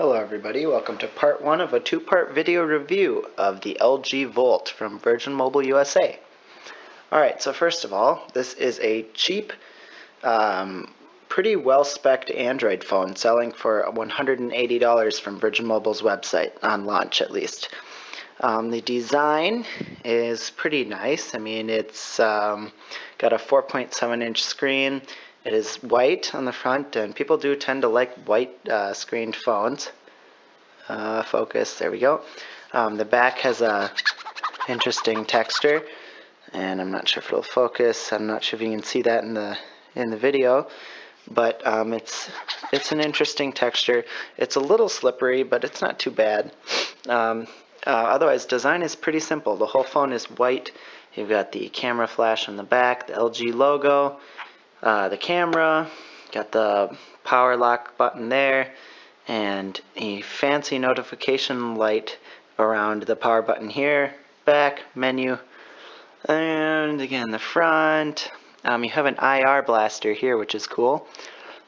Hello everybody, welcome to part one of a two-part video review of the LG Volt from Virgin Mobile USA. Alright, so first of all, this is a cheap, pretty well-spec'd Android phone selling for $180 from Virgin Mobile's website, on launch at least. The design is pretty nice. I mean, it's got a 4.7-inch screen. It is white on the front, and people do tend to like white screened phones. Focus, there we go. The back has a interesting texture, and I'm not sure if it'll focus. I'm not sure if you can see that in the video, but it's an interesting texture. It's a little slippery, but it's not too bad. Otherwise, design is pretty simple. The whole phone is white. You've got the camera flash on the back, the LG logo, the camera, got the power lock button there, and a fancy notification light around the power button here, back, menu, and again the front. You have an IR blaster here, which is cool,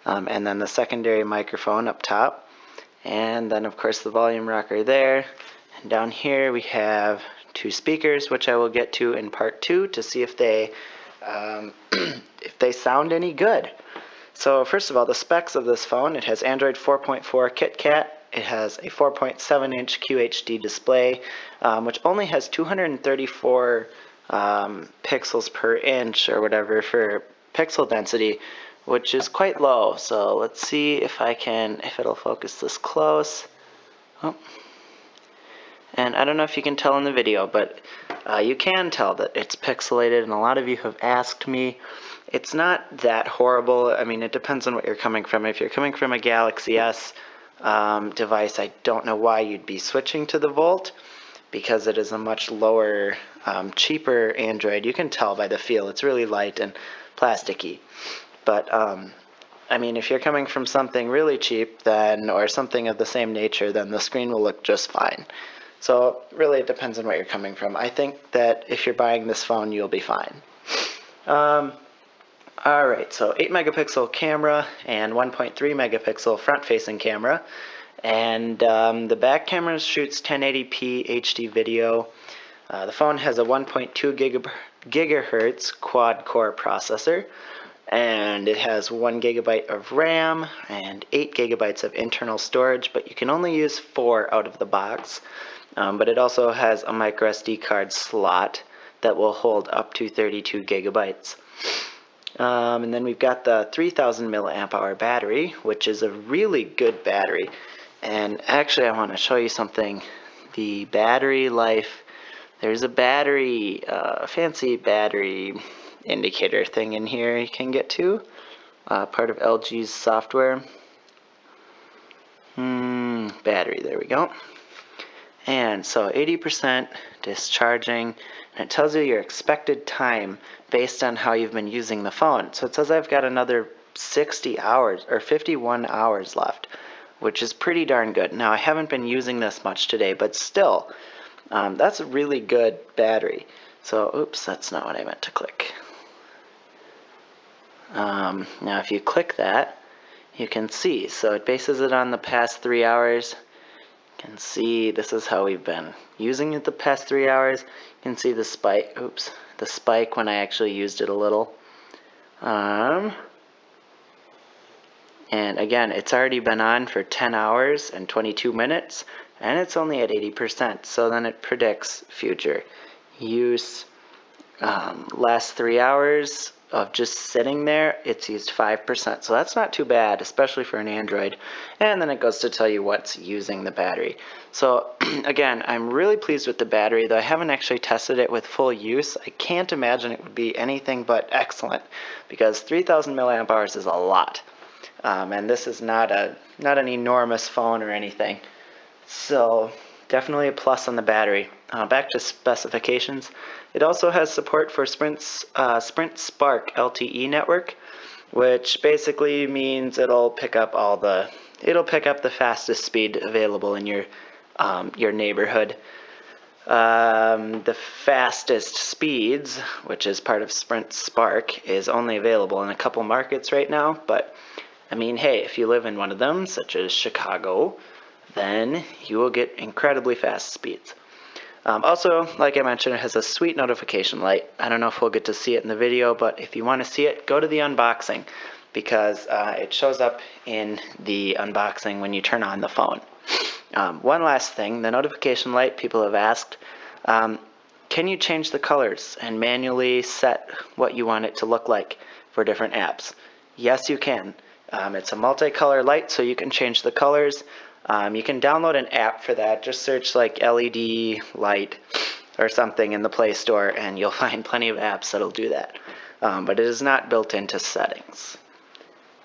and then the secondary microphone up top, and then of course the volume rocker there. And down here we have two speakers, which I will get to in part two to see if they sound any good. So first of all, the specs of this phone: it has Android 4.4 KitKat, it has a 4.7-inch QHD display, which only has 234 pixels per inch or whatever for pixel density, which is quite low. So let's see if it'll focus this close. Oh. And I don't know if you can tell in the video, but you can tell that it's pixelated, and a lot of you have asked me. It's not that horrible. I mean, it depends on what you're coming from. If you're coming from a Galaxy S device, I don't know why you'd be switching to the Volt, because it is a much lower, cheaper Android. You can tell by the feel. It's really light and plasticky. But I mean, if you're coming from something really cheap, or something of the same nature, then the screen will look just fine. So really it depends on where you're coming from. I think that if you're buying this phone, you'll be fine. Alright, so 8 megapixel camera and 1.3 megapixel front-facing camera. And the back camera shoots 1080p HD video. The phone has a 1.2 gigahertz quad-core processor. And it has 1 gigabyte of RAM and 8 gigabytes of internal storage, but you can only use 4 out of the box. But it also has a micro SD card slot that will hold up to 32 gigabytes. And then we've got the 3000 milliamp hour battery, which is a really good battery. And actually, I want to show you something. The battery life. There's a fancy battery indicator thing in here you can get to. Part of LG's software. Battery, there we go. And so 80% discharging, and it tells you your expected time based on how you've been using the phone. So it says I've got another 60 hours or 51 hours left, which is pretty darn good. Now, I haven't been using this much today, but still, that's a really good battery. So, oops, that's not what I meant to click. Now, if you click that, you can see. So it bases it on the past 3 hours. You can see this is how we've been using it the past 3 hours. You can see the spike. Oops, the spike when I actually used it a little. And again, it's already been on for 10 hours and 22 minutes, and it's only at 80%. So then it predicts future use. Last 3 hours of just sitting there, it's used 5%. So that's not too bad, especially for an Android. And then it goes to tell you what's using the battery. So again, I'm really pleased with the battery, though I haven't actually tested it with full use. I can't imagine it would be anything but excellent, because 3000 milliamp hours is a lot. And this is not an enormous phone or anything. So definitely a plus on the battery. Back to specifications. It also has support for Sprint Spark LTE network, which basically means it'll pick up the fastest speed available in your neighborhood. The fastest speeds, which is part of Sprint Spark, is only available in a couple markets right now, but I mean, hey, if you live in one of them, such as Chicago, then you will get incredibly fast speeds. Also, like I mentioned, it has a sweet notification light. I don't know if we'll get to see it in the video, but if you want to see it, go to the unboxing, because it shows up in the unboxing when you turn on the phone. One last thing, the notification light, people have asked, can you change the colors and manually set what you want it to look like for different apps? Yes, you can. It's a multicolor light, so you can change the colors. You can download an app for that. Just search like LED light or something in the Play Store, and you'll find plenty of apps that'll do that. But it is not built into settings.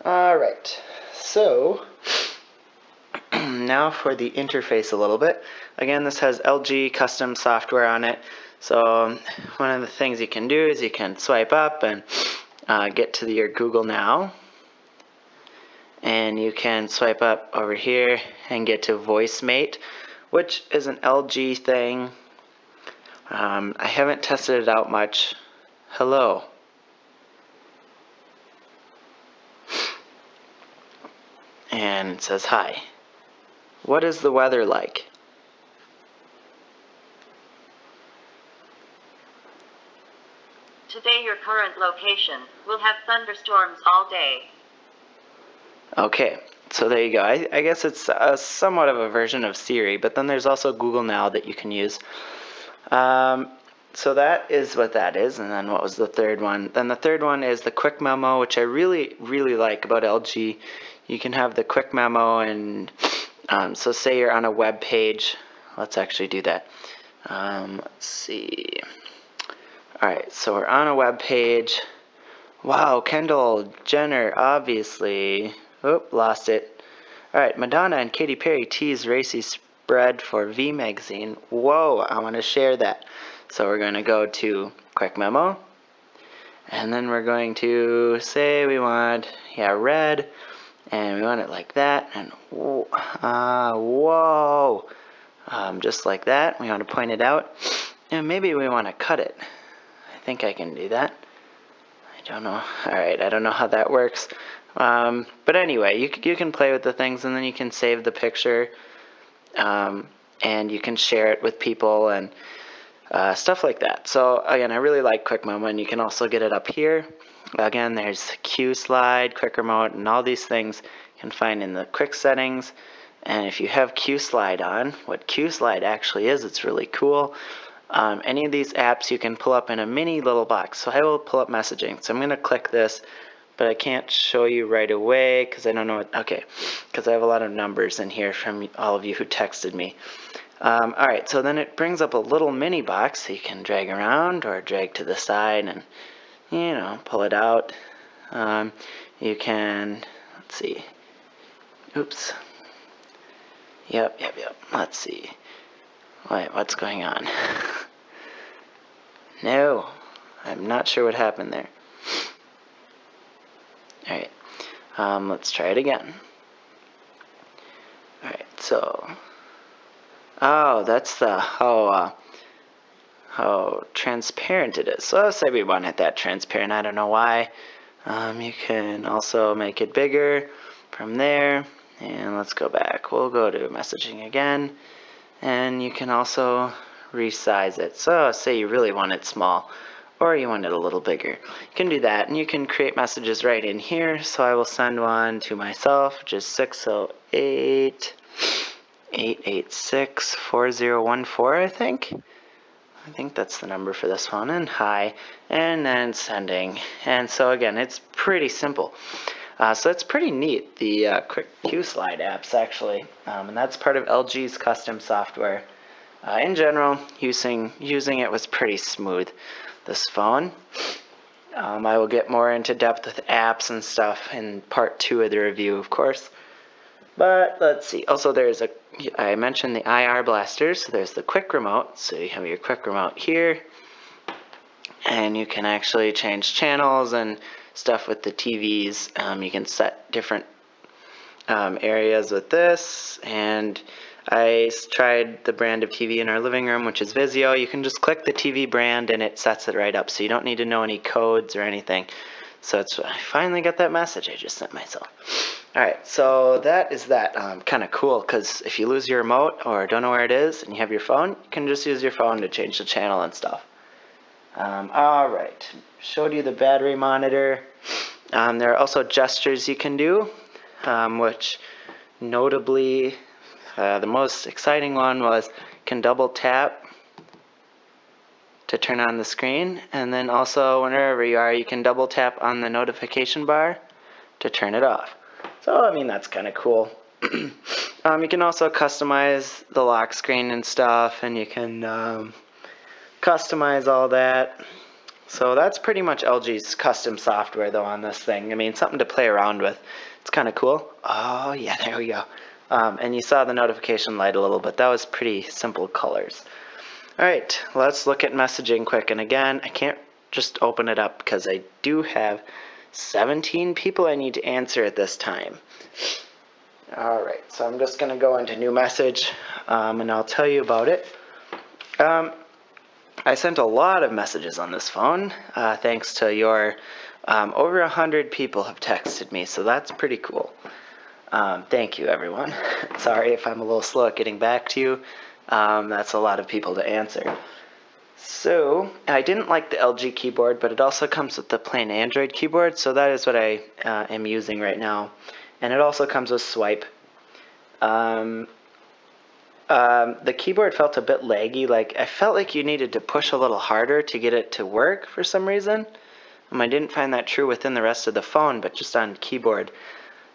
Alright, so now for the interface a little bit. Again, this has LG custom software on it. So one of the things you can do is you can swipe up and get to your Google Now. And you can swipe up over here and get to VoiceMate, which is an LG thing. I haven't tested it out much. Hello. And it says, hi. What is the weather like? Today your current location will have thunderstorms all day. Okay, so there you go. I guess it's somewhat of a version of Siri, but then there's also Google Now that you can use. So that is what that is, and then what was the third one? Then the third one is the Quick Memo, which I really, really like about LG. You can have the Quick Memo, and so say you're on a web page. Let's actually do that. Let's see. Alright, so we're on a web page. Wow, Kendall Jenner, obviously. Oop, lost it. Alright, Madonna and Katy Perry tease racy spread for V Magazine. Whoa, I want to share that. So we're going to go to Quick Memo. And then we're going to say we want, red. And we want it like that. And whoa. Just like that. We want to point it out. And maybe we want to cut it. I think I can do that. I don't know. Alright, I don't know how that works. But anyway, you can play with the things, and then you can save the picture, and you can share it with people and stuff like that. So again, I really like Quick Memo, and you can also get it up here. Again, there's Q Slide, Quick Remote, and all these things you can find in the quick settings. And if you have Q Slide on, what Q Slide actually is, it's really cool. Any of these apps you can pull up in a mini little box. So I will pull up messaging. So I'm going to click this, but I can't show you right away because I don't know what, okay, because I have a lot of numbers in here from all of you who texted me. Alright, so then it brings up a little mini box so you can drag around or drag to the side and, pull it out. You can, let's see, oops, yep, let's see. Wait, what's going on? No, I'm not sure what happened there. Alright, let's try it again. Alright, so, that's how transparent it is. So let's say we want it that transparent. I don't know why. You can also make it bigger from there. And let's go back. We'll go to messaging again. And you can also resize it. So say you really want it small, or you want it a little bigger. You can do that, and you can create messages right in here. So I will send one to myself, which is 608-886-4014, I think. I think that's the number for this one, and hi, and then sending. And so again, it's pretty simple. So it's pretty neat, the Quick Q Slide apps actually, and that's part of LG's custom software. In general, using it was pretty smooth, this phone. I will get more into depth with apps and stuff in part 2 of the review, of course. But let's see. Also, I mentioned the IR blasters. So there's the Quick Remote. So you have your Quick Remote here, and you can actually change channels and stuff with the TVs. You can set different areas with this, and I tried the brand of TV in our living room, which is Vizio. You can just click the TV brand and it sets it right up, so you don't need to know any codes or anything. So I finally got that message I just sent myself. Alright, so that is that. Kind of cool, because if you lose your remote or don't know where it is and you have your phone, you can just use your phone to change the channel and stuff. Alright, showed you the battery monitor. There are also gestures you can do, which notably, the most exciting one was you can double tap to turn on the screen, and then also wherever you are, you can double tap on the notification bar to turn it off. So, I mean, that's kind of cool. You can also customize the lock screen and stuff, and you can customize all that. So that's pretty much LG's custom software, though, on this thing. I mean, something to play around with. It's kind of cool. Oh, yeah, there we go. And you saw the notification light a little bit. That was pretty simple colors. All right, let's look at messaging quick. And again, I can't just open it up because I do have 17 people I need to answer at this time. All right, so I'm just going to go into new message, and I'll tell you about it. I sent a lot of messages on this phone, thanks to your over 100 people have texted me, so that's pretty cool. Thank you, everyone. Sorry if I'm a little slow at getting back to you. That's a lot of people to answer. So, I didn't like the LG keyboard, but it also comes with the plain Android keyboard, so that is what I am using right now. And it also comes with swipe. The keyboard felt a bit laggy, like I felt like you needed to push a little harder to get it to work for some reason. I didn't find that true within the rest of the phone, but just on keyboard.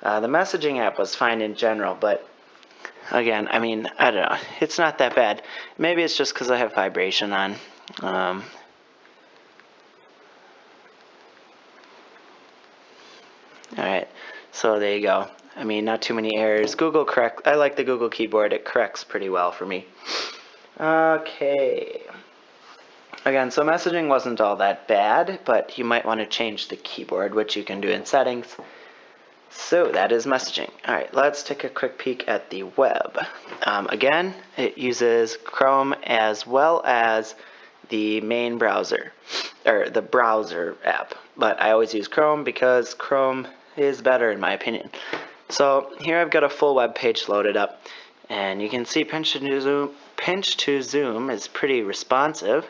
The messaging app was fine in general, but again, I mean, I don't know. It's not that bad. Maybe it's just because I have vibration on. Alright, so there you go. I mean, not too many errors. Google correct. I like the Google keyboard. It corrects pretty well for me. Okay. Again, so messaging wasn't all that bad, but you might want to change the keyboard, which you can do in settings. So that is messaging. Alright, let's take a quick peek at the web. Again, it uses Chrome as well as the main browser, or the browser app. But I always use Chrome because Chrome is better in my opinion. So here I've got a full web page loaded up, and you can see pinch to zoom is pretty responsive,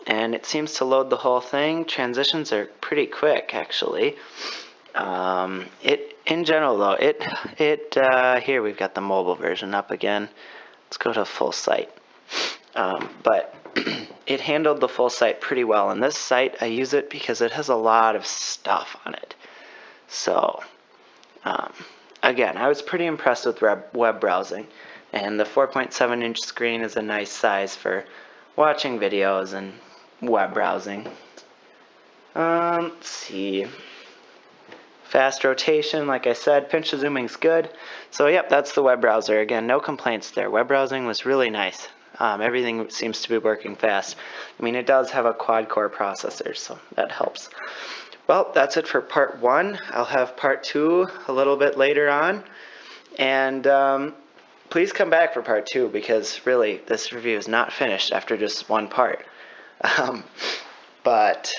and it seems to load the whole thing. Transitions are pretty quick, actually. In general though, here we've got the mobile version up again. Let's go to full site. But it handled the full site pretty well. And this site, I use it because it has a lot of stuff on it. So, again, I was pretty impressed with web browsing. And the 4.7-inch screen is a nice size for watching videos and web browsing. Let's see. Fast rotation, like I said, pinch to zooming's good. So yep, that's the web browser. Again, no complaints there. Web browsing was really nice. Everything seems to be working fast. I mean, it does have a quad-core processor, so that helps. Well, that's it for part 1. I'll have part 2 a little bit later on. And please come back for part 2, because really, this review is not finished after just one part. But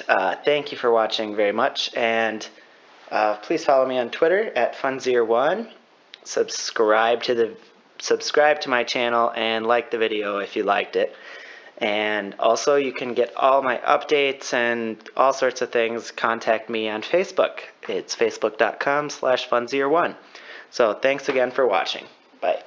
thank you for watching very much, and please follow me on Twitter at Funzier1. Subscribe to my channel and like the video if you liked it. And also, you can get all my updates and all sorts of things. Contact me on Facebook. It's facebook.com/Funzier1. So thanks again for watching. Bye.